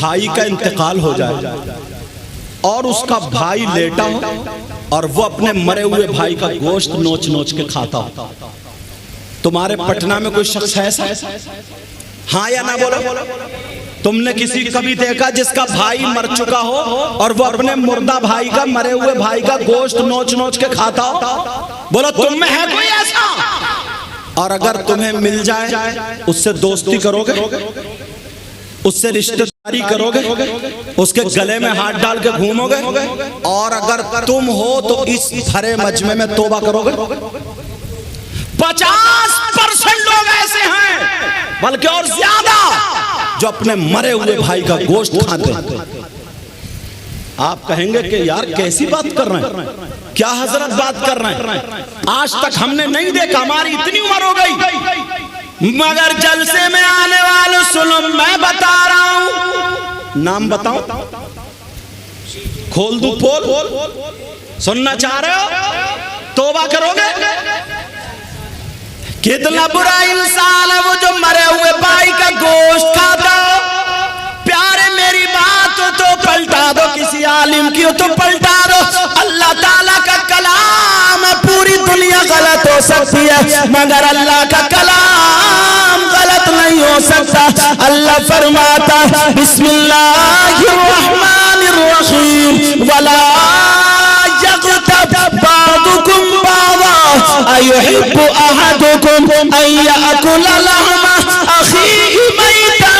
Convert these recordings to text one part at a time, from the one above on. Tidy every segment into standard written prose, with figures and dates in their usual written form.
بھائی کا انتقال ہو جائے اور اس کا بھائی لیٹا ہو اور وہ اپنے مرے ہوئے بھائی کا گوشت نوچ نوچ کے کھاتا ہو، تمہارے پٹنہ میں کوئی شخص ہے ایسا؟ ہاں یا نہ بولو؟ تم نے کسی کبھی دیکھا جس کا بھائی مر چکا ہو اور وہ اپنے مردہ بھائی کا، مرے ہوئے بھائی کا گوشت نوچ نوچ کے کھاتا ہو؟ بولو تم میں ہے کوئی ایسا؟ اور اگر تمہیں مل جائے اس سے دوستی کرو گے، اس سے رشتہ داری کرو گے، اس کے گلے میں ہاتھ ڈال کے گھومو گے؟ اور اگر تم ہو تو اس بھرے مجمع میں توبہ کرو گے؟ 50% لوگ ایسے ہیں بلکہ اور زیادہ جو اپنے مرے ہوئے بھائی کا گوشت کھاتے ہیں۔ آپ کہیں گے کہ یار کیسی بات کر رہے ہیں، کیا حضرت بات کر رہے ہیں، آج تک ہم نے نہیں دیکھا، ہماری اتنی عمر ہو گئی، مگر جلسے میں آنے والوں سنو میں بتا رہا ہوں، نام بتاؤں، کھول دوں پول، سننا چاہ رہے ہو؟ توبہ کرو گے؟ کتنا برا انسان ہے وہ جو مرے ہوئے بھائی کا گوشت کھاتا ہو۔ پیارے میری بات تو پلٹا دو، کسی عالم کی تو پلٹا دو، اللہ تعالیٰ کا کلام ہے، پوری دنیا غلط ہو سکتی ہے مگر اللہ کا کلام غلط نہیں ہو سکتا۔ اللہ فرماتا بسم اللہ الرحمن الرحیم وَلَا يَغْتَبْ بَعْضُكُمْ بَعْضًا أَيُحِبُّ أَحَدُكُمْ أَن يَأْكُلَ لَحْمَ أَخِيهِ مَيْتًا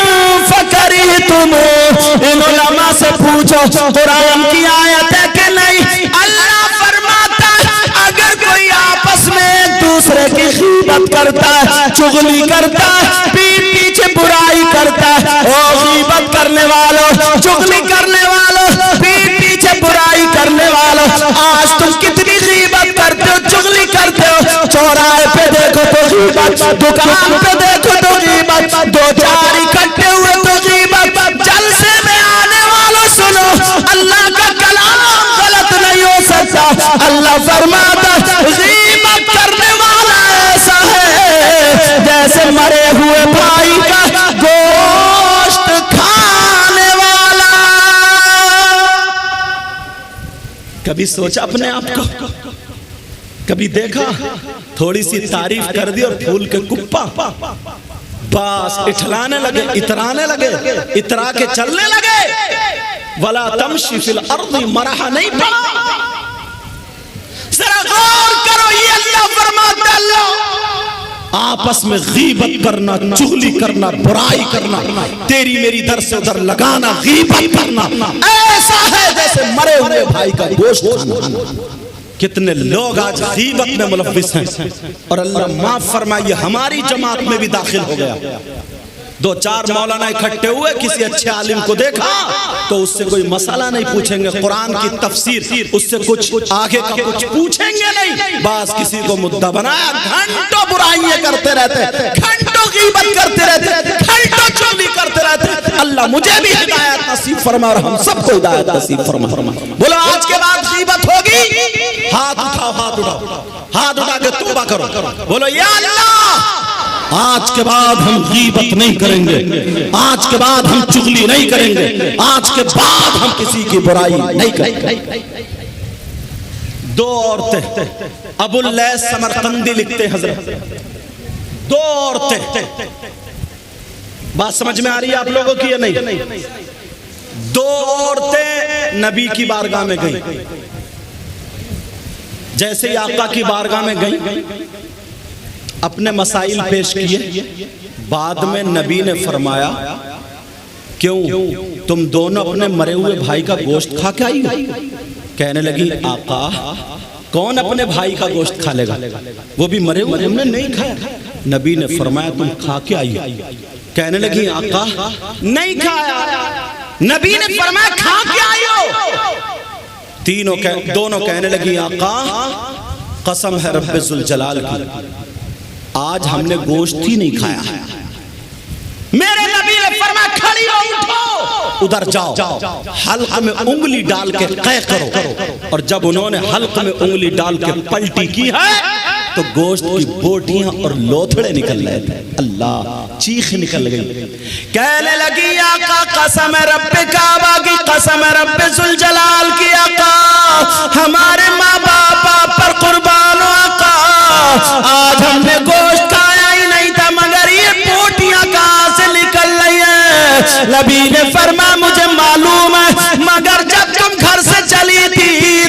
فَكَرِهْتُمُوهُ۔ ان علماء سے پوچھو قرآن کی آیت ہے کہ نہیں؟ اللہ فرماتا ہے اگر کوئی آپس میں ایک دوسرے کی غیبت کرتا ہے، چغلی کرتا ہے، پیٹ پیچھے برائی کرتا ہے، او غیبت کرنے والوں، چغلی کرنے والوں، پیٹ پیچھے برائی کرنے والوں، آج تم کتنی غیبت کرتے ہو، چغلی کرتے ہو؟ چوراہے پہ دیکھو تو غیبت، دکان پہ دیکھو تو غیبت، دو چار اکٹھے ہوئے تو غیبت۔ جلسے میں آنے والوں سنو، اللہ کا کلام غلط نہیں ہو سکتا۔ اللہ فرماتا غیبت کرنے والا ایسا ہے جیسے مرے ہوئے بھائی کا گوشت کھانے والا۔ کبھی سوچا اپنے آپ کو؟ کبھی دیکھا؟ تھوڑی سی تعریف کر دی اور پھول کے کپا بس اٹھلانے لگے، اترانے لگے، اترا کے چلنے لگے۔ وَلَا تَمْشِ فِي الْأَرْضِ مرحا نہیں پڑا۔ ذرا غور کرو، یہ اللہ فرماتا اللہ آپس میں غیبت کرنا، چغلی کرنا، برائی کرنا، تیری میری در سے ادھر لگانا، غیبت کرنا ایسا ہے جیسے مرے ہوئے بھائی کا گوشت کھانا۔ کتنے لوگ آج غیبت میں ملوث ہیں اور اللہ معاف فرمائے ہماری جماعت میں بھی داخل ہو گیا۔ دو چار مولانا اکٹھے ہوئے، کسی اچھے عالم کو دیکھا تو اس سے کوئی مسئلہ نہیں پوچھیں گے، قرآن کی تفسیر اس سے کچھ آگے کا کچھ پوچھیں گے نہیں، بس کسی کو مدعا بنایا، گھنٹوں برائیاں کرتے رہتے، گھنٹوں غیبت کرتے رہتے، گھنٹوں چغلی کرتے رہتے۔ اللہ مجھے بھی ہدایت نصیب فرما اور ہم سب کو ہدایت نصیب فرما۔ بولو آج کے بعد غیبت ہوگی؟ ہاتھ اٹھاؤ، ہاتھ اٹھاؤ، ہاتھ اٹھا کے توبہ کرو، بولو یا اللہ آج کے بعد ہم غیبت نہیں کریں گے، آج کے بعد ہم چغلی نہیں کریں گے، آج کے بعد ہم کسی کی برائی نہیں کریں گے۔ دو عورتیں، ابو اللیث سمرقندی لکھتے حضرت، دو عورتیں، بات سمجھ میں آ رہی ہے آپ لوگوں کی یا نہیں؟ دو عورتیں نبی کی بارگاہ میں گئیں، جیسے ہی آقا کی بارگاہ میں گئیں اپنے مسائل پیش کیے، بعد میں نبی نے فرمایا کیوں تم دونوں اپنے مرے ہوئے بھائی کا گوشت کھا کے آئی ہو؟ کہنے لگی آقا کون اپنے بھائی کا گوشت کھا لے گا، وہ بھی مرے ہوئے، ہم نے نہیں کھایا۔ نبی نے فرمایا تم کھا کے آئی ہو؟ کہنے لگی آقا نہیں کھایا۔ نبی نے فرمایا کھا کے آئی ہو؟ دونوں کہنے لگی آقا قسم ہے رب ذوالجلال کی آج ہم نے گوشت ہی نہیں کھایا ہے۔ میرے نبی نے فرمایا کھڑی ہو، اٹھو، ادھر جاؤ، حلق میں انگلی ڈال کے قے کرو، اور جب انہوں نے حلق میں انگلی ڈال کے پلٹی کی ہے تو گوشت کی بوٹیاں اور لوتھڑے نکل رہے تھے. اللہ چیخ نکل گئی. کہنے لگی آقا قسم رب کعبہ کی, قسم رب ذوالجلال کی آقا, ہمارے ماں باپ پر قربان ہو آقا, آج ہم نے گوشت کھایا ہی نہیں تھا مگر یہ بوٹیاں کہاں سے نکل رہی ہیں. نبی نے فرمایا مجھے معلوم ہے, مگر جب تم گھر سے چلی تھی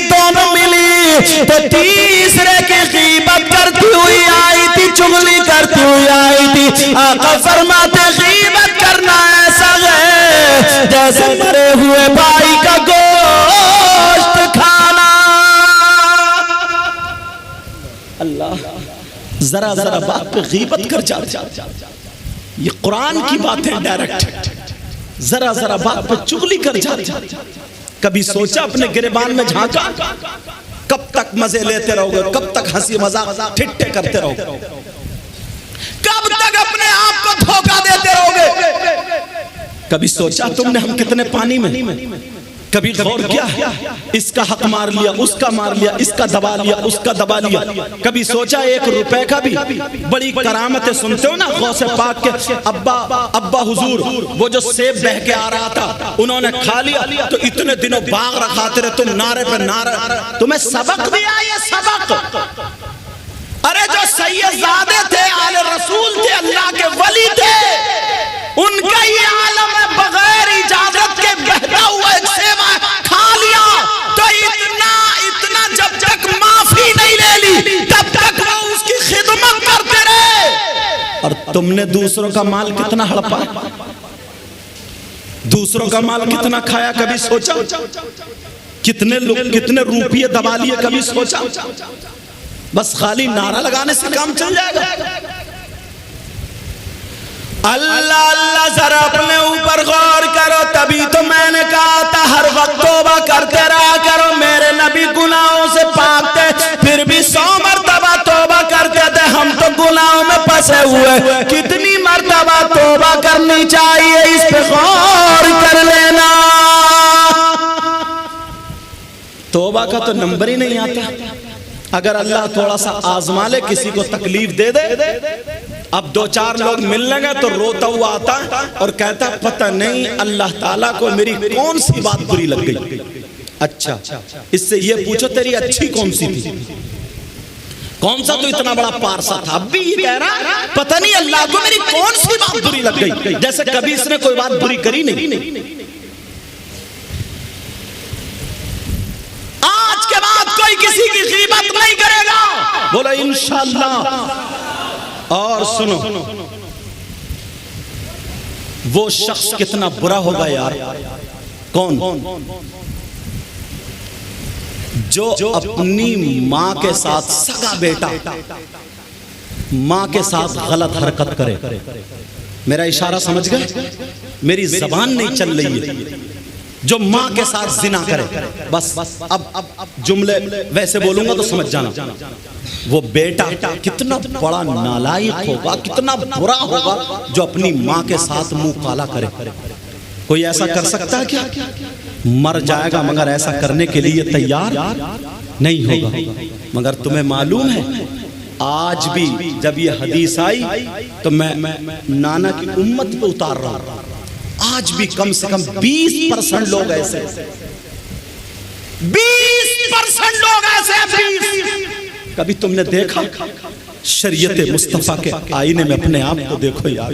دونوں ملی تو تیسرے کی غیبت کرتی ہوئی آئی تھی, چغلی کرتی ہوئی آئی تھی. آقا فرماتے غیبت کرنا ایسا ہے جیسے مرے ہوئے بھائی کا گوشت کھانا. اللہ ذرا ذرا بات پہ غیبت کر جاتے. یہ قرآن کی باتیں ڈائریکٹ, ذرا ذرا بات پہ چغلی کر جاتے. کبھی سوچا اپنے گریبان میں جھانکا, کب تک مزے لیتے رہو گے, کب تک ہنسی مذاق ٹھٹے کرتے رہو گے, کب تک اپنے آپ کو دھوکہ دیتے رہو گے. کبھی سوچا تم نے ہم کتنے پانی میں, کبھی غور کیا اس کا حق مار لیا, اس کا مار لیا, اس کا دبا لیا, اس کا دبا لیا. کبھی سوچا 1 روپے کا بھی, بڑی کرامتیں سنتے ہو نا غوث پاک کے ابا حضور, وہ جو سیب بہ کے آ رہا تھا انہوں نے کھا لیا تو اتنے دنوں باغ رکھاتے رہے, تم نعرے پہ نعرہ. تمہیں سبق دیا یہ سبق. ارے جو سید زادے تھے, آل رسول تھے, اللہ کے ولی تھے, ان کا یہ عالم ہے بغیر اجازت کے بہتا ہوا ایک سیوا کھا لیا تو اتنا جب تک معافی نہیں لے لی تب تک وہ اس کی خدمت کرتے رہے. اور تم نے دوسروں کا مال کتنا ہڑپا, دوسروں کا مال کتنا کھایا, کبھی سوچا کتنے روپیے دبا لیے, کبھی سوچا. بس خالی نعرہ لگانے سے کام چل جائے گا. اللہ اللہ ذرا اپنے اوپر غور کرو, تبھی تو میں نے کہا تھا ہر وقت توبہ کرتے رہا کرو. میرے نبی گناہوں سے پاک تھے پھر بھی 100 مرتبہ توبہ کرتے تھے, ہم تو گناہوں میں پھنسے ہوئے. کتنی مرتبہ توبہ کرنی چاہیے اس پہ غور کر لینا. توبہ کا تو نمبر ہی نہیں آتا. اگر اللہ تھوڑا سا آزما لے, کسی کو تکلیف دے دے, اب 2-4 لوگ مل لیں گے تو روتا ہوا آتا اور کہتا پتہ نہیں اللہ تعالیٰ کو میری کون سی بات بری لگ گئی. اچھا اس سے یہ پوچھو تیری اچھی کون سی تھی, کون سا تو اتنا بڑا پارسا تھا, اب بھی یہ کہہ رہا پتہ نہیں اللہ کو میری کون سی بات بری لگ گئی, جیسے کبھی اس نے کوئی بات بری کری نہیں. آج کے بعد کوئی کسی کی غیبت نہیں کرے گا, بولا انشاءاللہ. اور سنو وہ شخص کتنا برا ہوگا یار, کون جو اپنی ماں کے ساتھ سگا بیٹا ماں کے ساتھ غلط حرکت کرے. میرا اشارہ سمجھ گئے, میری زبان نہیں چل رہی ہے. جو ماں کے ساتھ زنا کرے, بس اب جملے ویسے بولوں گا تو سمجھ جانا. وہ بیٹا کتنا بڑا نالائق ہوگا, کتنا برا ہوگا جو اپنی ماں کے ساتھ منہ کالا کرے. کوئی ایسا کر سکتا ہے کیا؟ مر جائے گا مگر ایسا کرنے کے لیے تیار نہیں ہوگا. مگر تمہیں معلوم ہے آج بھی جب یہ حدیث آئی تو میں نانا کی امت پہ اتار رہا ہوں. آج بھی کم سے کم 20% لوگ ایسے, 20% لوگ ایسے. کبھی تم نے دیکھا شریعت مصطفیٰ کے آئینے میں اپنے آپ کو دیکھو یار.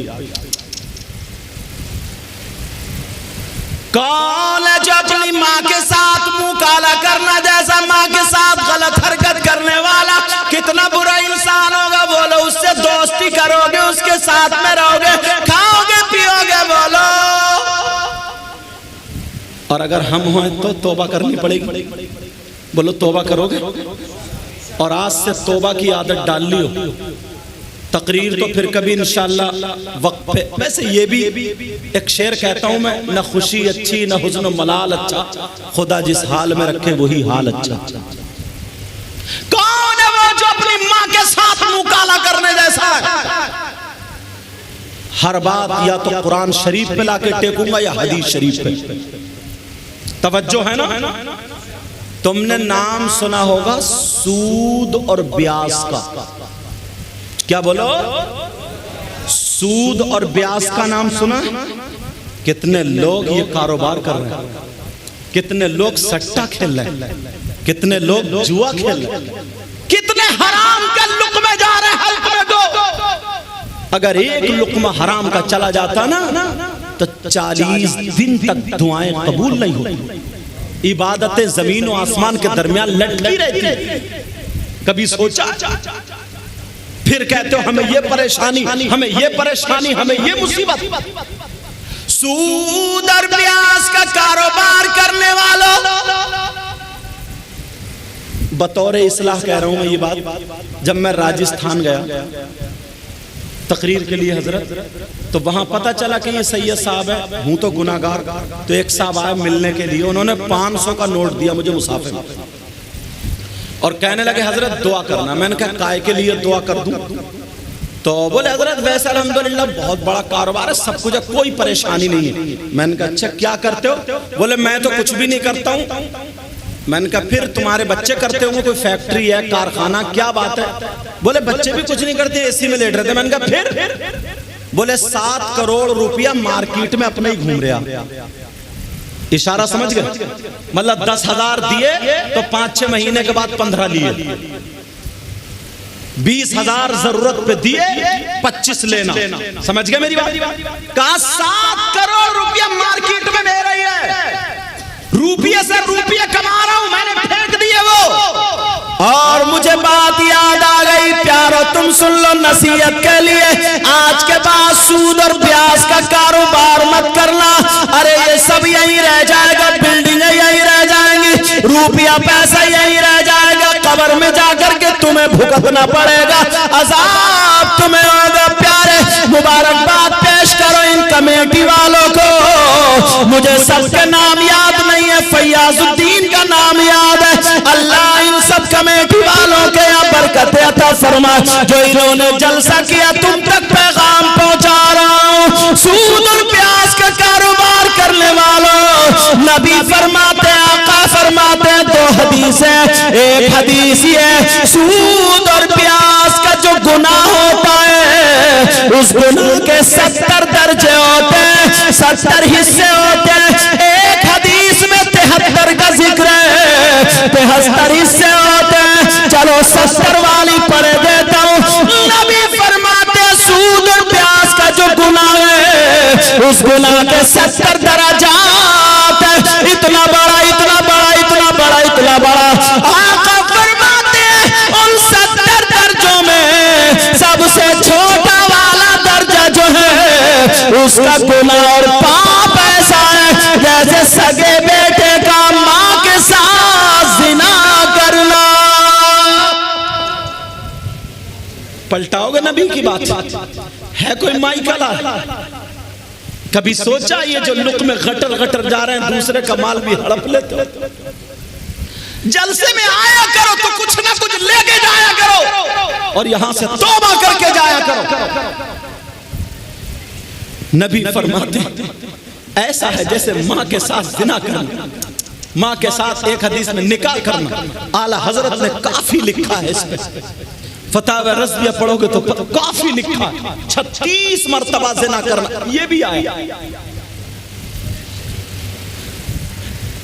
کون ہے جو اپنی ماں کے ساتھ منہ کالا کرنا جیسا ماں کے ساتھ غلط حرکت کرنے والا کتنا برا انسان ہوگا. بولو اس سے دوستی کرو گے, اس کے ساتھ میں رہو گے, کھاؤ گے پیو گے, بولو. اور اگر ہم ہوئے تو توبہ کرنی پڑے گی. بولو توبہ کرو گے. اور آج سے توبہ کی عادت ڈال لی ہو. تقریر تو پھر کبھی انشاءاللہ وقت پہ. ویسے یہ بھی ایک شعر کہتا ہوں میں, نہ خوشی اچھی نہ حزن و ملال اچھا, خدا جس حال میں رکھے وہی حال اچھا. کون ہے وہ جو اپنی ماں کے ساتھ منہ کالا کرنے جیسا ہے؟ ہر بات یا تو قرآن شریف پہ لا کے ٹیکوں گا یا حدیث شریف پہ. توجہ ہے نا, تم نے نام سنا ہوگا سود اور بیاس کا. کیا بولو؟ سود اور بیاس کا نام سنا؟ کتنے لوگ یہ کاروبار کر رہے ہیں, کتنے لوگ سٹا کھیل رہے ہیں, کتنے لوگ جوا کھیل رہے ہیں, کتنے حرام کا لقمے جا رہے ہیں حلق میں دو. اگر ایک لقمہ حرام کا چلا جاتا نا تو 40 دن تک دعائیں قبول نہیں ہوتی. عبادتیں زمین و آسمان کے درمیان لٹکی رہتی. کبھی سوچا؟ پھر کہتے ہو ہمیں یہ پریشانی, ہمیں یہ پریشانی, ہمیں یہ مصیبت. سود اور بیاس کا کاروبار کرنے والوں, بطور اصلاح کہہ رہا ہوں میں یہ بات. جب میں راجستھان گیا تقریر کے لیے حضرت, تو وہاں پتہ چلا کہ یہ سید صاحب ہے, ہوں تو گناہگار. تو ایک صاحب آئے ملنے کے لیے, انہوں نے 500 کا نوٹ دیا مجھے مسافر میں, اور کہنے لگے حضرت دعا کرنا. میں نے کہا کائے کے لیے دعا کر دوں؟ تو بولے حضرت ویسے الحمدللہ بہت بڑا کاروبار ہے, سب کچھ ہے, کوئی پریشانی نہیں ہے. میں نے کہا اچھا کیا کرتے ہو؟ بولے میں تو کچھ بھی نہیں کرتا ہوں. میں نے کہا پھر تمہارے بچے کرتے ہوں گے, کوئی فیکٹری ہے, کارخانہ, کیا بات ہے؟ بولے بچے بھی کچھ نہیں کرتے, اے سی میں لیٹ رہے تھے. میں نے کہا پھر؟ بولے 7 کروڑ روپیہ مارکیٹ میں اپنے ہی گھوم رہا. اشارہ سمجھ گئے؟ مطلب 10,000 دیے تو 5-6 مہینے کے بعد 15 لیے, 20,000 ضرورت پہ دیے, 25 لینا. سمجھ گئے میری بات؟ کہا 7 کروڑ روپیہ مارکیٹ میں دے رہی ہے, روپیے سے روپیے کما رہا ہوں, میں نے پھینک دیے وہ. اور مجھے بات یاد آ گئی, پیارو تم سن لو نصیحت کے لیے, آج کے بعد سود اور بیاس کا کاروبار مت کرنا. ارے یہ سب یہی رہ جائے گا, بلڈنگیں یہی رہ جائیں گی, روپیہ پیسہ یہی رہ جائے گا, قبر میں جا کر کے تمہیں بھگتنا پڑے گا, عذاب تمہیں ہوگا. پیارے مبارکباد پیش کرو ان کمیٹی والوں کو. مجھے سب کے نام یاد نہیں ہے, فیاض الدین کا نام یاد ہے. اللہ ان سب کمیٹی والوں کے یہاں برکت عطا فرما, جو انہوں نے جلسہ کیا تم تک پیغام پہنچا رہا ہوں. سود اور پیاس کا کاروبار کرنے والوں, نبی فرماتے ہیں, آقا فرماتے ہیں, 2 حدیثیں. ایک حدیث یہ سود اور پیاس کا جو گناہ ہوتا ہے, اس گناہ کے 70 درجے ہوتے ہیں, 70 حصے ہوتے ہیں. ایک حدیث میں 73 کا ذکر ہے, 73 حصے ہوتے ہیں. چلو 70 والی پڑھ دیتا ہوں. نبی فرماتے ہیں سود اور پیاس کا جو گناہ ہے, اس گناہ کے 70 درجات ہیں. اتنا بڑا, اتنا بڑا, اتنا بڑا, اتنا بڑا. آقا فرماتے ہیں ان 70 درجوں میں سب سے چھوٹا والا درجہ جو ہے, اس کا گناہ اور پاپ ایسا ہے جیسے سگے بیٹے کا ماں کے ساتھ زنا کرنا. پلٹاؤ گے نبی کی بات؟ ہے کوئی مائی کلا؟ کبھی سوچا یہ جو لقمے غٹر غٹر جا رہے ہیں, دوسرے کا مال بھی ہڑپ لیتے ہو؟ جلسے میں آیا کرو تو کچھ نہ کچھ لے کے جایا کرو, اور یہاں سے توبہ کر کے جایا کرو. نبی فرماتے ایسا ہے جیسے ماں کے ساتھ زنا کرنا, ماں کے ساتھ ایک حدیث میں نکاح کرنا. اعلیٰ حضرت نے کافی لکھا ہے اس پہ, فتاوی رضویہ پڑھو گے تو کافی لکھا ہے. 36 مرتبہ زنا کرنا, یہ بھی آیا.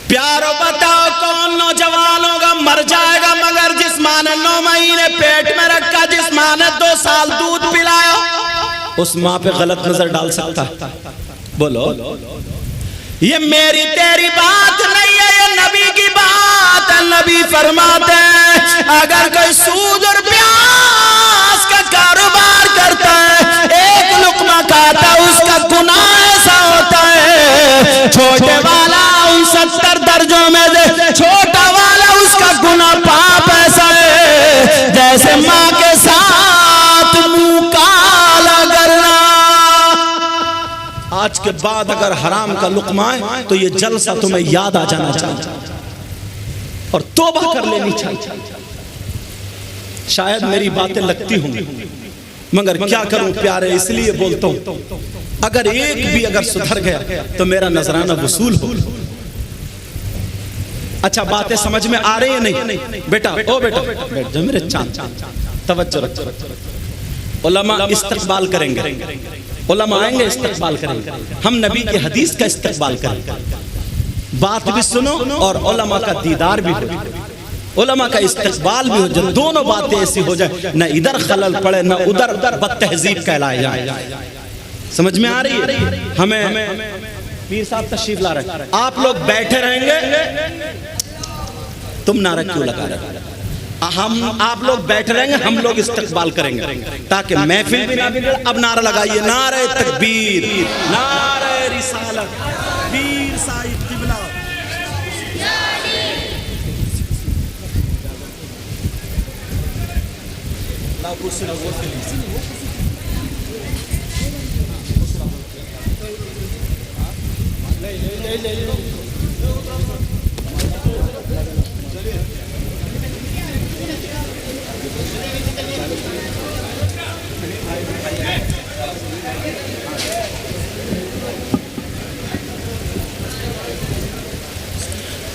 پیارو بتاؤ کون نوجوان ہوگا مر جائے گا مگر جس ماں نے 9 مہینے پیٹ میں رکھا, جس ماں نے 2 سال دودھ پلایا, اس ماں پہ غلط نظر ڈال سکتا ہے؟ بولو. یہ میری تیری بات نہیں ہے, یہ نبی کی بات ہے. نبی فرماتے ہیں اگر کوئی سود اور پیاس کا کاروبار کرتا ہے, ایک لقمہ کھاتا ہے, اس کا گناہ ایسا ہوتا ہے, چھوٹے والا ان 70 درجوں میں دے, چھوٹا والا اس کا گناہ پاپ ایسا ہے جیسے ماں کے ساتھ منہ کالا کرنا. آج کے بعد اگر حرام کا لقمہ ہے تو یہ جلسہ تمہیں یاد آ جانا چاہیے اور توبہ کر لینی چاہیے. شاید میری باتیں لگتی ہوں مگر کیا کروں پیارے, اس لیے بولتا ہوں اگر ایک بھی اگر سدھر گیا تو میرا نذرانہ وصول ہو. اچھا باتیں سمجھ میں آ رہی ہیں نہیں؟ بیٹا او بیٹا بیٹھ جا میرے چاند، توجہ رکھ۔ علماء استقبال کریں گے، علماء آئیں گے استقبال کریں گے، ہم نبی کی حدیث کا استقبال کریں گے، بات بھی سنو اور علماء کا دیدار بھی ہو، علماء کا استقبال بھی ہو جائے، دونوں باتیں ایسی ہو جائے، نہ ادھر خلل پڑے نہ ادھر بد تہذیب کہلائے جائے۔ سمجھ میں آ رہی ہے؟ ہمیں پیر صاحب تشریف لا رہے، آپ لوگ بیٹھے رہیں گے، تم نعرہ کیوں لگا رہے؟ آپ لوگ بیٹھ رہیں گے، ہم لوگ استقبال کریں گے تاکہ محفل بھی نہ بگڑے۔ اب نعرہ لگائیے، نعرہ تکبیر، نعرہ رسالت، پیر صاحب قبلہ۔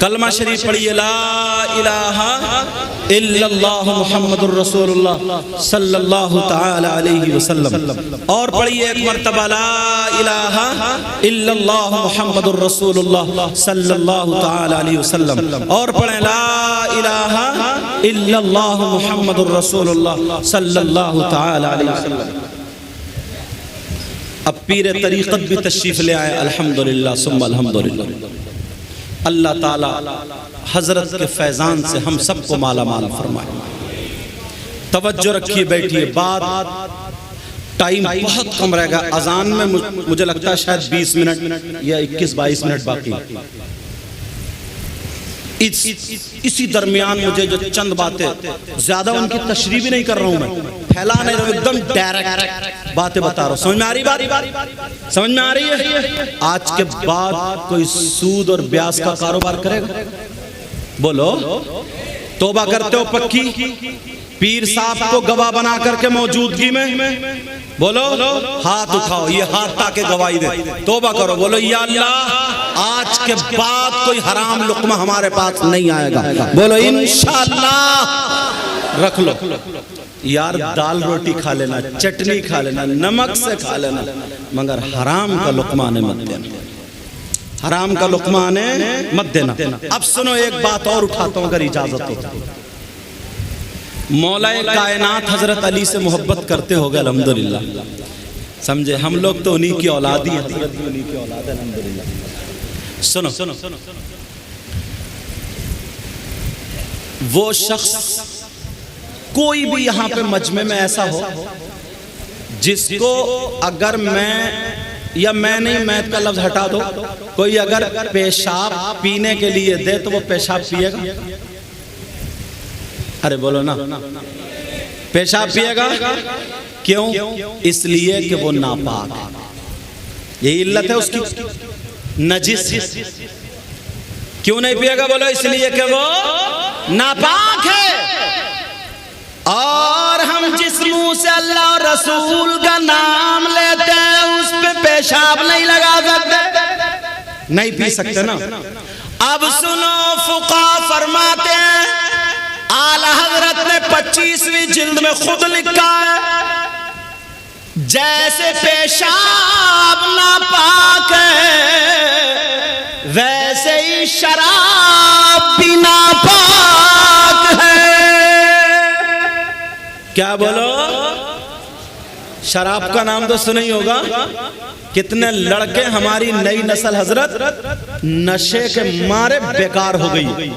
کلمہ شریف پڑھیے، لا الہ الا اللہ محمد الرسول اللہ صلی اللہ تعالی علیہ وسلم، اور پڑھیے ایک مرتبہ، لا الہ الا اللہ محمد الرسول اللہ صلی اللہ تعالی علیہ وسلم، اور پڑھیں لا الہ الا اللہ محمد الرسول اللہ صلی اللہ تعالی علیہ وسلم۔ اب پیر طریقت بھی تشریف لے آئے، الحمدللہ ثم الحمدللہ۔ اللہ تعالی حضرت کے فیضان سے ہم سب کو مالا مال فرمائے۔ توجہ رکھیے، بیٹھیے، بات ٹائم بہت کم رہے گا، اذان میں مجھے لگتا ہے شاید 20 منٹ یا 21-22 منٹ باقی۔ اسی درمیان مجھے جو چند باتیں، زیادہ ان کی تشریح بھی نہیں کر رہا ہوں میں، پھیلا نہیں رہا ہوں، ایک دم ڈائریکٹ باتیں بتا رہا ہوں۔ سمجھ میں آ رہی بات؟ سمجھ میں آ رہی ہے؟ آج کے بعد کوئی سود اور بیاس کا کاروبار کرے گا؟ بولو، توبہ کرتے ہو پکی؟ پیر صاحب کو گواہ بنا کر کے موجودگی میں بولو، ہاتھ اٹھاؤ، یہ ہاتھ تاکہ گواہی دے، توبہ کرو، بولو یا اللہ آج کے بعد کوئی حرام لقمہ ہمارے پاس نہیں آئے گا، بولو انشاءاللہ۔ رکھ لو یار، دال روٹی کھا لینا، چٹنی کھا لینا، نمک سے کھا لینا، مگر حرام کا لقمہ آنے مت دینا، حرام کا لقمہ آنے مت دینا۔ اب سنو ایک بات اور اٹھاتا ہوں اگر اجازت ہو۔ مولا کائنات حضرت علی سے محبت کرتے ہوگے الحمدللہ، سمجھے؟ ہم لوگ تو انہی کی اولاد ہی ہیں، حضرت بھی انہی کی اولاد ہے الحمدللہ۔ سنو، وہ شخص کوئی بھی یہاں پہ مجمع میں ایسا ہو جس کو اگر میں نہیں، میں کا لفظ ہٹا دو، کوئی اگر پیشاب پینے کے لیے دے تو وہ پیشاب پیے گا؟ ارے بولو نا، پیشاب پیے گا؟ کیوں؟ اس لیے کہ وہ ناپاک ہے، یہی علت ہے اس کی، نجس۔ کیوں نہیں پیے گا؟ بولو اس لیے کہ وہ ناپاک ہے۔ اور ہم جس منہ سے اللہ اور رسول کا نام لیتے ہیں اس پہ پیشاب نہیں لگا سکتے، نہیں پی سکتے نا۔ اب سنو، فقہا فرماتے ہیں، اعلی حضرت نے 25ویں جلد میں خود لکھا ہے، جیسے پیشاب ناپاک ہے ویسے ہی شراب بھی ناپاک ہے۔ کیا بولو؟ شراب کا نام تو سنا ہی ہوگا، کتنے لڑکے ہماری نئی نسل حضرت نشے کے مارے بیکار ہو گئی،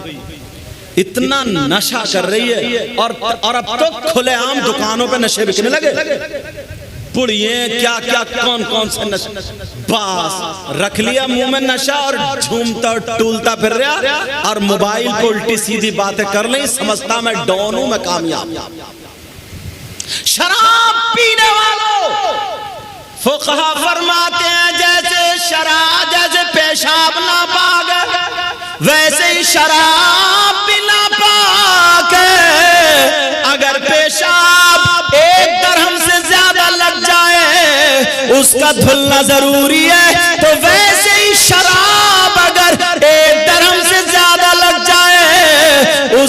اتنا نشہ کر رہی ہے، اور اب تو کھلے عام دکانوں پہ نشے بکنے لگے، پڑیے کیا کیا کون سے نشے، بس رکھ لیا منہ میں نشہ اور جھومتا اور ٹولتا پھر رہا، اور موبائل پہ الٹی سیدھی باتیں کر لیں، سمجھتا میں ڈون ہوں، میں کامیاب۔ شراب پینے والوں فقہا فرماتے ہیں جیسے پیشاب ناپاک ہے ویسے ہی شراب بھی ناپاک ہے۔ اگر پیشاب 1 درہم سے زیادہ لگ جائے اس کا دھلنا ضروری ہے، تو ویسے ہی شراب اگر 1 درہم سے زیادہ لگ جائے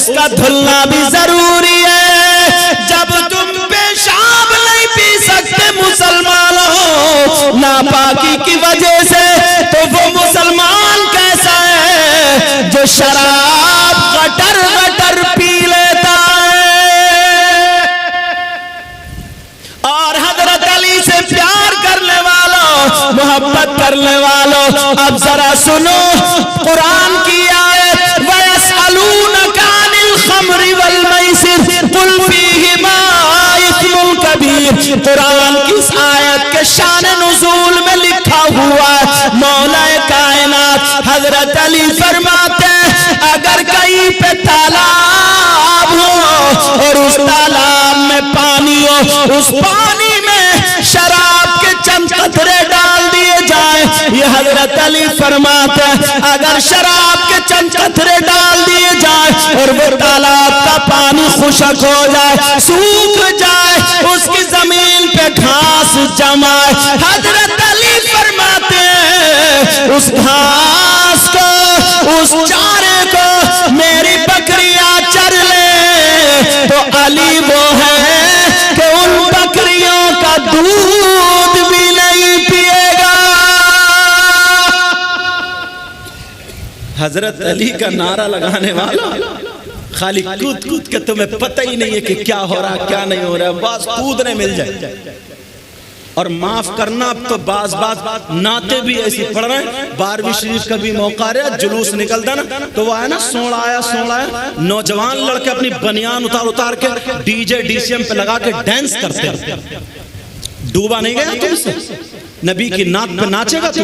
اس کا دھلنا بھی ضروری ہے. جب تم پیشاب نہیں پی سکتے مسلمانوں ناپاکی کی وجہ سے تو وہ مسلمان کیسا ہے جو شراب غٹر غٹر پی لیتا ہے. اور حضرت علی سے پیار کرنے والوں محبت کرنے والوں اب ذرا سنو قرآن کی آیت وَيَسْأَلُونَكَ عَنِ الْخَمْرِ وَالْمَيْسِرِ قُلْ فِيهِمَا إِثْمٌ كَبِيرٌ. قرآن کی اس آیت کے شان نزول میں لکھا ہوا ہے مولا کائنات حضرت علی فرماتے ہیں اگر کہیں پہ تالاب ہو اور اس تالاب میں پانی ہو اس پانی میں شراب کے چند قطرے ڈال دیے جائیں یہ حضرت علی فرماتے ہیں اگر شراب کے چند قطرے ڈال دیے جائیں اور وہ تالاب کا پانی خشک ہو جائے سوکھ جائے اس کی زمین پہ گھاس جمائے حضرت علی فرماتے ہیں اس گھاس کو اس چارے کو میری بکریاں چر لے تو علی وہ ہے کہ ان بکریوں کا دودھ بھی نہیں پیے گا. حضرت علی کا نعرہ لگانے والا خالی کود کود کے تمہیں پتہ ہی نہیں ہے کہ کیا ہو رہا کیا نہیں ہو رہا بس کودنے مل جائے. اور معاف کرنا اب تو بعض نعتیں بھی ایسی پڑھ رہے ہیں 12ویں شریف کا بھی موقع آ رہا ہے جلوس نکلتا نا تو وہ ہے نا سوڑا آیا نوجوان لڑکے اپنی بنیان اتار کے D J D C M پہ لگا کے ڈینس کرتے ہیں. ڈوبا نہیں گیا تم سے نبی کی نعت پہ ناچے گا تو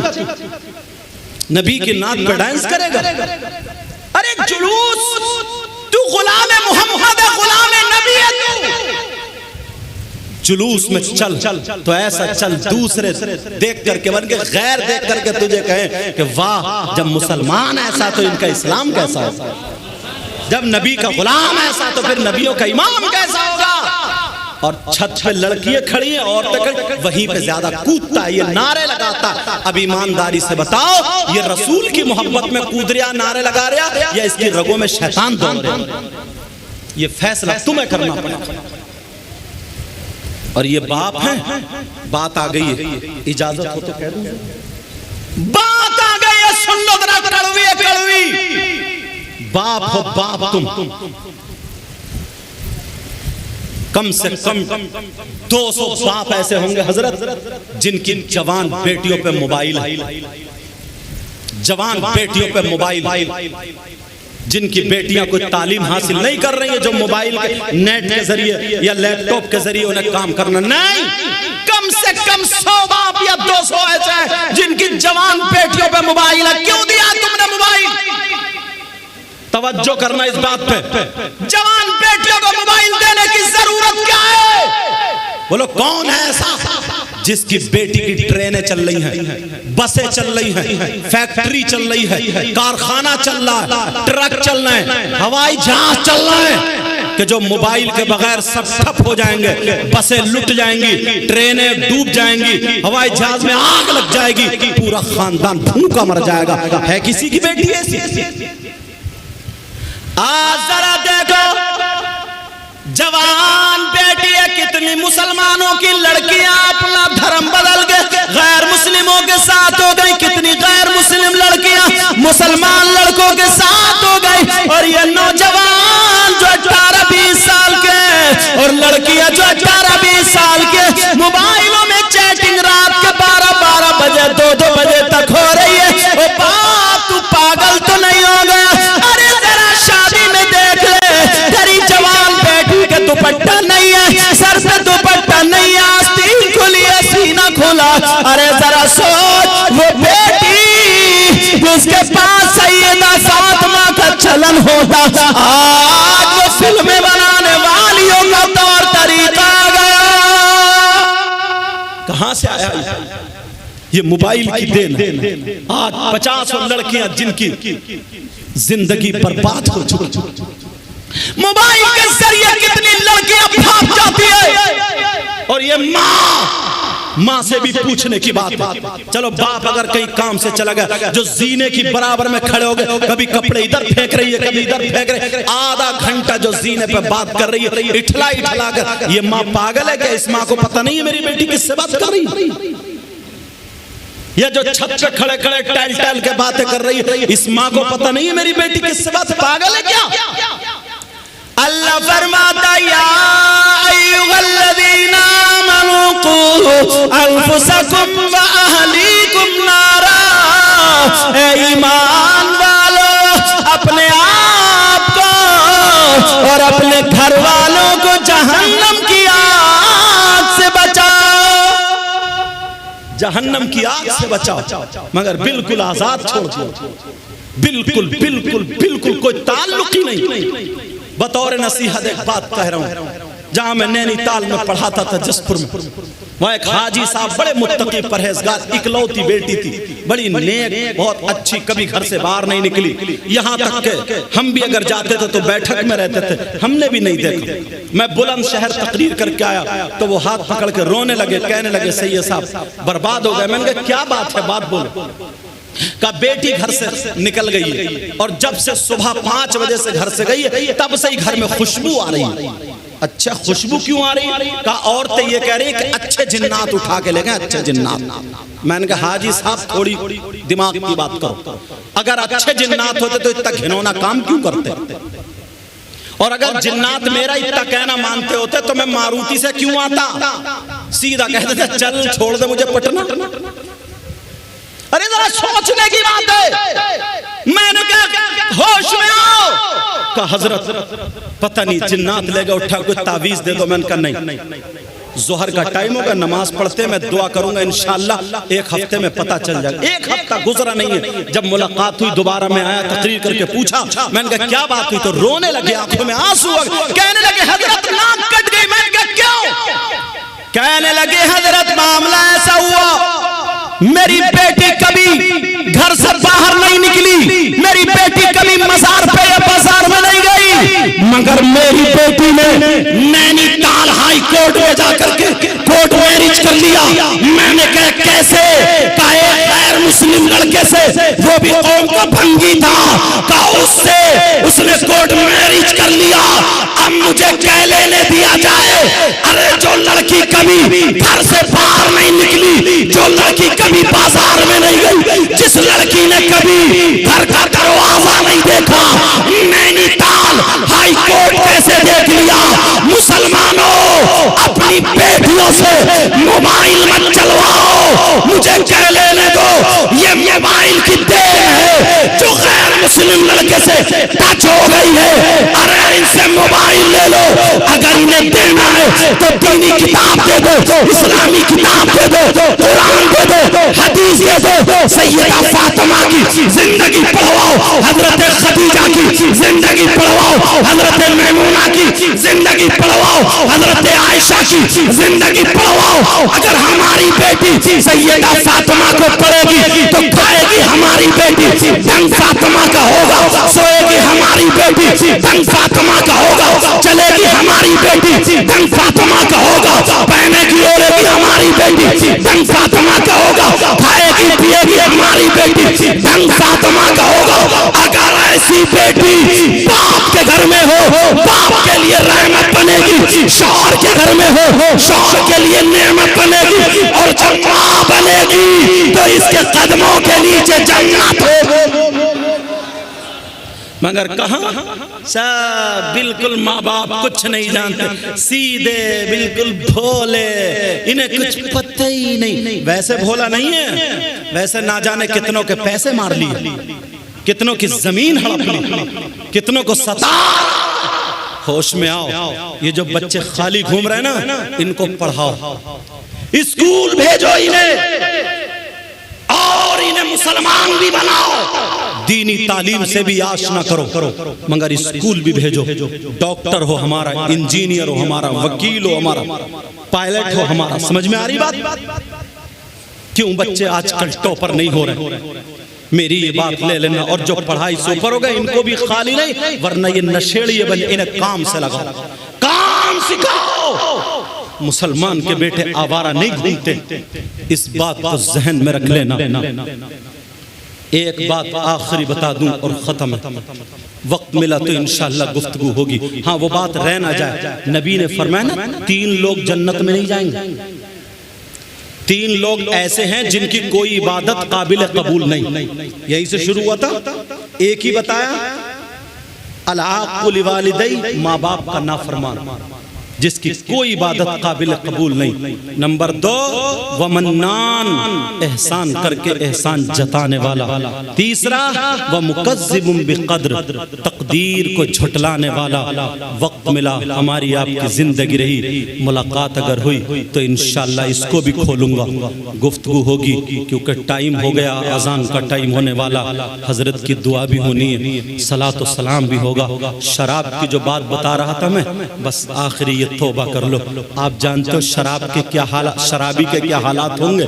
نبی کی نعت پہ ڈینس کرے گا. ارے جلوس تو غلام محمد غلام نبی ہے تو جلوس میں چل تو ایسا چل دوسرے دیکھ کر کے بلکہ غیر دیکھ کر کے تجھے کہیں کہ واہ جب مسلمان ایسا تو ان کا اسلام کیسا ہوگا جب نبی کا غلام ایسا تو پھر نبیوں کا امام کیسا ہوگا. اور چھت پہ لڑکیاں کھڑی ہیں عورتیں وہیں پہ زیادہ کودتا ہے یہ نعرے لگاتا. اب ایمانداری سے بتاؤ یہ رسول کی محبت میں کود رہا نعرے لگا رہا یا اس کی رگوں میں شیطان دوڑ رہا یہ فیصلہ تمہیں کرنا پڑا. اور یہ باپ ہیں بات آ گئی ہے اجازت ہو تو کہہ دوں بات آ گئی ہے سن لو ذرا کڑوی باپ ہو باپ تم کم سے کم 200 باپ ایسے ہوں گے حضرت جن کی جوان بیٹیوں پہ موبائل ہے جوان بیٹیوں پہ موبائل جن کی بیٹیاں کوئی تعلیم حاصل نہیں کر رہی ہیں جو موبائل کے نیٹ کے ذریعے یا لیپ ٹاپ کے ذریعے انہیں کام کرنا نہیں کم سے کم 100 باپ یا 200 ایسے ہیں جن کی جوان بیٹیوں پہ موبائل ہے. کیوں دیا تم نے موبائل توجہ کرنا اس بات پہ جوان بیٹیوں کو موبائل دینے کی ضرورت کیا ہے. بولو کون ہے ایسا جس کی بیٹی کی ٹرینیں چل رہی ہیں بسیں چل رہی ہیں فیکٹری چل رہی ہے کارخانہ چل رہا ہے ٹرک چل رہے ہیں ہوائی جہاز چل رہا ہے کہ جو موبائل کے بغیر سب ٹھپ ہو جائیں گے بسیں لٹ جائیں گی ٹرینیں ڈوب جائیں گی ہوائی جہاز میں آگ لگ جائے گی پورا خاندان بھوکا مر جائے گا. ہے کسی کی بیٹی ایسی آج ذرا دیکھو جوان بیٹی ہے کتنی مسلمانوں کی لڑکیاں اپنا دھرم بدل گئے غیر مسلموں کے ساتھ ہو گئی کتنی غیر مسلم لڑکیاں مسلمان لڑکوں کے ساتھ ہو گئی. اور یہ نوجوان جو 18-20 سال کے اور لڑکیاں جو 18-20 سال کے موبائلوں میں چیٹنگ رات کے 12 بجے 2 بجے تک ہو رہی ہے. او باپ تو پاگل تو نہیں ہو گیا. ارے ذرا شادی میں دیکھ لے تیری جوان بیٹی کے دوپٹہ نہیں ہے سر سے دوپٹہ نہیں ہے آستین کھلی ہے سینہ کھلا. ارے ذرا سوچ وہ بیٹی جس کے پاس سیدہ فاطمہ کا چلن ہوتا آج وہ فلمیں بنانے والیوں کا طور طریقہ آ گیا. کہاں سے آیا یہ موبائل کی دین. آج 50 لڑکیاں جن کی زندگی برباد ہو چکی موبائل کے ذریعے کتنی لڑکیاں بھاگ جاتی ہے. اور یہ ماں ماں سے بھی پوچھنے کی بات ہے. چلو باپ اگر کہیں کام سے چلا گیا, جو زینے کی برابر میں کھڑے ہو گئے, کبھی کپڑے ادھر پھینک رہی ہے کبھی ادھر پھینک رہی ہے, آدھا گھنٹہ جو زینے پہ بات کر رہی ہے اٹھلا کر. یہ ماں پاگل ہے کہ اس ماں کو پتہ نہیں ہے میری بیٹی کس سے بات کر رہی ہے؟ یا جو چھت پہ کھڑے ٹیل کے باتیں کر رہی ہے, اس ماں کو پتہ نہیں ہے میری بیٹی کس سے بات. پاگل ہے کیا؟ اللہ فرماتا یا ایھا الذین آمنوا قوا انفسکم واہلیکم نارا, اے ایمان والو اپنے آپ کو اور اپنے گھر والوں کو جہنم کی آگ سے بچاؤ. جہنم کی آگ سے بچاؤ, مگر بالکل آزاد چھوڑ دو. بالکل بالکل بالکل کوئی تعلق ہی نہیں. بطور نصیحت ایک بات کہہ رہا ہوں, جہاں میں نینی تال میں پڑھاتا تھا جسپور میں, وہاں ایک حاجی صاحب بڑے متقی پرہیزگار, اکلوتی بیٹی تھی, بڑی نیک بہت اچھی, کبھی گھر سے باہر نہیں نکلی. یہاں تک کہ ہم بھی اگر جاتے تھے تو بیٹھک میں رہتے تھے, ہم نے بھی نہیں دیکھا. میں بلند شہر تقریر کر کے آیا تو وہ ہاتھ پکڑ کے رونے لگے, کہنے لگے سید صاحب برباد ہو گئے. میں نے کہا کیا بات ہے, بات بولو. کہا بیٹی گھر سے نکل گئی ہے اور جب سے صبح 5 بجے سے گھر سے گئی ہے تب سے ہی گھر میں خوشبو آ رہی ہے. اچھا خوشبو کیوں آ رہی ہے؟ کہا عورتیں یہ کہہ رہی ہیں کہ اچھے جنات اٹھا کے لے گئے, اچھے جنات. میں نے کہا حاجی صاحب تھوڑی دماغ کی بات کرو, اگر اچھے جنات ہوتے تو اتنا گھنونا کام کیوں کرتے؟ اور اگر جنات میرا اتنا کہنا مانتے ہوتے تو میں ماروتی سے کیوں آتا؟ سیدھا کہتے تھے چل چھوڑ دے مجھے پٹنا. ارے ذرا سوچنے کی بات ہے. میں نے کہا ہوش میں آؤ. کہا حضرت پتہ نہیں جنات لے گا اٹھا کوئی تعویذ دے دو. میں نے کہا نہیں, ظہر کا ٹائم ہوگا, نماز پڑھتے میں دعا کروں گا انشاءاللہ ایک ہفتے میں پتہ چل جائے گا. ایک ہفتہ گزرا نہیں ہے, جب ملاقات ہوئی دوبارہ میں آیا, تقریر کر کے پوچھا, میں نے کہا کیا بات ہوئی؟ تو رونے لگے, آنکھوں میں آنسو آ گئے, کہنے لگے حضرت ناک کٹ گئی. میں نے کہا کیوں؟ کہنے لگے حضرت معاملہ ایسا ہوا, میری بیٹی کبھی گھر سے باہر نہیں نکلی, میری بیٹی کبھی مزار پہ یا بازار میں نہیں گئی, مگر میری بیٹی نے نینی تال ہائی کورٹ میں جا کر کے کورٹ میرج کر لیا. میں نے کہا کیسے؟ کہا ایک غیر مسلم لڑکے سے, وہ بھی قوم کا بھنگی تھا, کہا اس نے کورٹ میرج کر لیا. اب مجھے کہہ لینے دیا جائے, ارے جو لڑکی کبھی گھر سے باہر نہیں نکلی, جو لڑکی کبھی بازار میں نہیں گئی, جس لڑکی نے کبھی گھر کا دروازہ نہیں دیکھا, نینی تال ہائی کورٹ کیسے دیکھ لیا؟ مسلمانوں اپنی بیٹیوں سے موبائل مت چلواؤ, مجھے کہہ لینے دو یہ موبائل کی دین ہے جو غیر مسلم لڑکے سے ٹچ ہو گئی ہے. ارے ان سے موبائل لے لو, اگر انہیں دینا ہے تو دینی کتاب دے دو, اسلامی کتاب دے دو, قرآن دے دو, حدیث دے دو. سیدہ فاطمہ کی زندگی پڑھواؤ, حضرت خدیجہ کی زندگی پڑھواؤ, حضرت میمونہ کی زندگی پڑھواؤ, حضرت عائشہ کی زندگی پڑھواؤ. اگر ہماری بیٹی سیدہ فاطمہ کو پڑھے گی تو کھائے گی ہماری بیٹی ڈنگ فاطمہ کا ہوگا, سوئے گی ہماری بیٹی ڈنگ فاطمہ کا ہوگا, چلے گی ہماری بیٹی ڈنگ فاطمہ کا ہوگا, پہنے گی اوڑے گی ہماری بیٹی ڈنگ فاطمہ کا ہوگا, کھائے گی پیے گی ہماری بیٹی ڈنگ فاطمہ کا ہوگا. اگر ایسی بیٹی باپ کے گھر میں ہو, باپ کے لیے رحمت بنے گی, شوہر کے گھر میں ہو, شوہر کے لیے نعمت بنے گی, اور جب ماں بنے گی تو اس کے قدموں کے نیچے جنت ہو. مگر کہاں سب بالکل ماں باپ کچھ نہیں جانتے, سیدھے بالکل بھولے, انہیں کچھ پتہ ہی نہیں. ویسے بھولا نہیں ہے, ویسے نہ جانے کتنوں کے پیسے مار لیے, کتنوں کی زمین ہڑپ لی, کتنوں کو ستا. ہوش میں آؤ, یہ جو بچے خالی گھوم رہے ہیں نا, ان کو پڑھاؤ, اسکول بھیجو انہیں, اور انہیں مسلمان بھی بناؤ, دینی تعلیم سے بھی آشنا کرو, مگر اسکول بھی بھیجو. ڈاکٹر ہو ہمارا, انجینئر ہو ہمارا, وکیل ہو ہمارا, پائلٹ ہو ہمارا. سمجھ میں آ رہی بات؟ کیوں بچے آج کل ٹاپر نہیں ہو رہے؟ میری یہ بات لے لینا, اور جو پڑھائی سے اوپر ہو گئے ان کو بھی خالی نہیں, ورنہ یہ نشیڑی بن, انہیں کام سے لگاؤ, کام سکھاؤ. مسلمان کے بیٹے آوارہ نہیں گھومتے، اس بات کو ذہن میں رکھ لینا۔ ایک بات آخری بتا دوں اور ختم ہے، وقت ملا تو انشاءاللہ گفتگو ہوگی۔ ہاں وہ بات رہ نہ جائے، نبی نے فرمایا نا 3 لوگ جنت میں نہیں جائیں گے۔ 3 لوگ ایسے ہیں جن کی کوئی عبادت قابل قبول نہیں، یہی سے شروع ہوا تھا۔ ایک ہی بتایا، العاق لوالدی، ماں باپ کا نافرمان، جس کی کوئی عبادت قابل قبول نہیں۔ نمبر 2، ومنان، احسان کر کے احسان جتانے والا۔ تیسرا، ومکذب بقدر، تقدیر کو جھٹلانے والا۔ وقت ملا، ہماری آپ کی زندگی رہی، ملاقات اگر ہوئی تو انشاءاللہ اس کو بھی کھولوں گا، گفتگو ہوگی، کیونکہ ٹائم ہو گیا، اذان کا ٹائم ہونے والا، حضرت کی دعا بھی ہونی ہے، صلاۃ و سلام بھی ہوگا۔ شراب کی جو بات بتا رہا تھا میں، بس آخری یہ توبہ کر لو۔ آپ جانتے ہو شراب کے کیا حالات، شرابی کے کیا حالات ہوں گے؟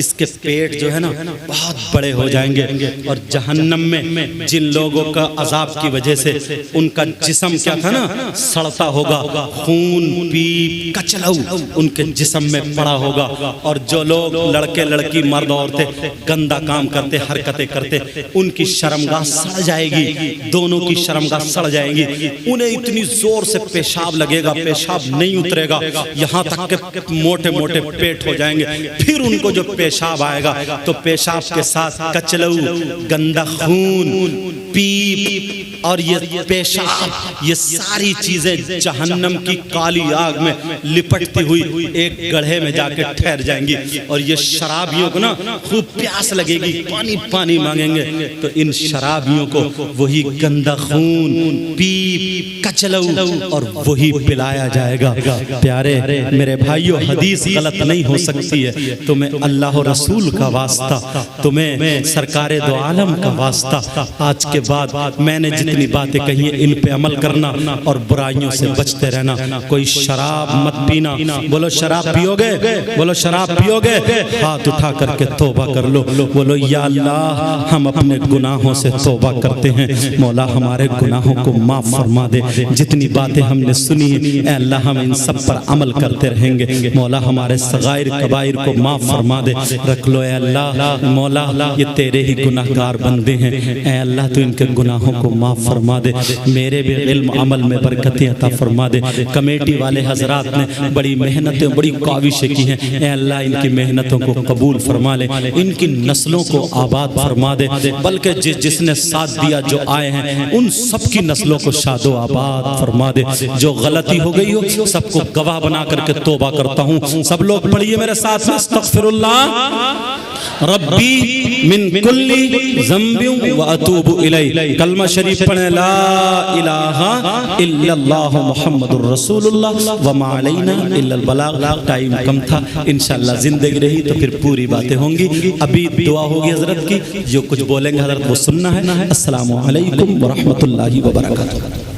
اس کے پیٹ جو ہے نا بہت بڑے ہو جائیں گے، اور جہنم میں جن لوگوں کا عذاب کی وجہ سے ان کا جسم کیا تھا نا سڑتا ہوگا، خون پیپ کچلو ان کے جسم میں پڑا ہوگا، اور جو لوگ لڑکے لڑکی مرد عورتیں گندا کام کرتے حرکتیں کرتے ان کی شرمگاہ سڑ جائے گی، دونوں کی شرمگاہ سڑ جائے گی، انہیں اتنی زور سے پیشاب لگے گا، پیشاب نہیں اترے گا، یہاں تک کہ موٹے موٹے پیٹ ہو جائیں گے۔ پھر ان کو جو پیشاب آئے گا تو پیشاب کے ساتھ کچلو، گندا خون، پیپ اور یہ پیشاب، یہ ساری چیزیں جہنم کی کالی آگ میں لپٹتی ہوئی ایک گڑھے میں جا کے ٹھہر جائیں گی، اور یہ شرابیوں کو نا خوب پیاس لگے گی، پانی پانی مانگیں گے، تو ان شرابیوں کو وہی گندا خون، پیپ، کچلو اور وہی پلایا جائے گا۔ پیارے میرے بھائیو، حدیث غلط نہیں ہو سکتی ہے، تمہیں اللہ و رسول کا واسطہ، تمہیں سرکار دو عالم کا واسطہ، آج کے بعد میں نے جتنی باتیں کہی ہیں ان پہ عمل کرنا اور برائیوں سے بچتے رہنا۔ کوئی شراب مت پینا، بولو شراب پیو گے، بولو شراب پیو گے، ہاتھ اٹھا کر کے توبہ کر لو، بولو یا اللہ ہم اپنے گناہوں سے توبہ کرتے ہیں، مولا ہمارے گناہوں کو معاف فرما دے، جتنی باتیں ہم نے سنی ہیں اے اللہ ہم ان سب پر عمل کرتے رہیں گے، مولا ہمارے صغائر کبائر کو معاف فرما دے، رکھ لو اے اللہ، مولا یہ تیرے ہی گناہگار بندے ہیں، اے اللہ تو ان کے گناہوں کو معاف فرما دے، میرے بھی علم عمل میں برکتیں عطا فرما دے۔ کمیٹی والے حضرات نے بڑی محنتیں بڑی کاوشیں کی ہیں، اے اللہ ان کی محنتوں کو قبول فرما لے، ان کی نسلوں کو آباد فرما دے، بلکہ جس نے ساتھ دیا جو آئے ہیں ان سب کی نسلوں کو شاد و آباد فرما دے، جو غلطی ہو گئی ہو سب کو گواہ بنا کر کے توبہ کرتا ہوں۔ سب لوگ پڑھیے میرے ساتھ، استغفر اللہ ربی من کل ذنب واتوب الیہ، کلمہ شریف پڑھیں، لا الہ الا اللہ محمد الرسول اللہ وما علینا الا البلاغ۔ ٹائم کم تھا، انشاءاللہ زندگی رہی تو پھر پوری باتیں ہوں گی، ابھی دعا ہوگی حضرت کی، جو کچھ بولیں گے حضرت وہ سننا ہے۔ السلام علیکم ورحمۃ اللہ وبرکاتہ۔